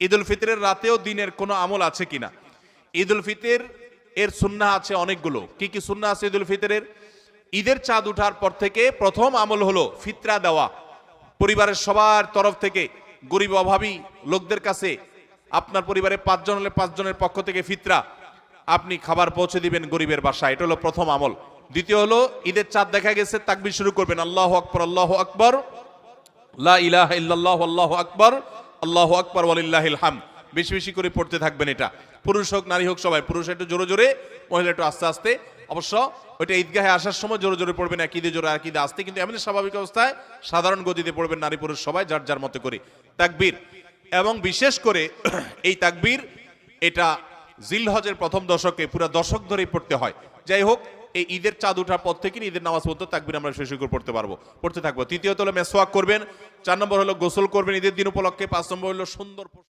ঈদ উল ফিতরের রাতেও দিনের কোনো আমল আছে কিনা? ঈদ উল ফিতর এর সুন্নাহ আছে অনেকগুলো। কি কি সুন্নাহ আছে ঈদ উল ফিতরের? ঈদের চাঁদ উঠার পর থেকে প্রথম আমল হলো ফিতরা দেওয়া। পরিবারের সবার তরফ থেকে গরিব অভাবী লোকদের কাছে, আপনার পরিবারে 5 জন হলে 5 জনের পক্ষ থেকে ফিতরা আপনি খাবার পৌঁছে দিবেন গরিবের বাসায়। এটা হলো প্রথম আমল। দ্বিতীয় হলো ঈদের চাঁদ দেখা গেছে, তাকবীর শুরু করবেন, আল্লাহু আকবার, আল্লাহু আকবার, লা ইলাহা ইল্লাল্লাহু, আল্লাহু আকবার, আল্লাহু আকবার ওয়ালিল্লাহিল হামদ। বেশি বেশি করে পড়তে থাকবেন এটা। পুরুষ হোক নারী হোক সবাই, পুরুষ একটু জোরে জোরে, মহিলা একটু আস্তে আস্তে। অবশ্য ওইটা ঈদগাহে আসার সময় জোরে জোরে পড়বেন, এক ঈদে জোরে এক ঈদে আস্তে, কিন্তু এমনি স্বাভাবিক অবস্থায় সাধারণ গতিতে পড়বেন নারী পুরুষ সবাই যার যার মতো করে তাকবীর। এবং বিশেষ করে এই তাকবীর এটা জিলহজের প্রথম দশকে পুরো দশক ধরেই পড়তে হয়। যাই হোক, এই ঈদের চাঁদ ওঠার পর থেকে ঈদের নামাজ পড়তে তাকবীর আমরা শেষ করে পড়তে থাকবো। তৃতীয়ত হলো মেসওয়াক করবেন। 4 নম্বর হলো গোসল করবেন ঈদের দিন উপলক্ষে। 5 নম্বর হলো সুন্দর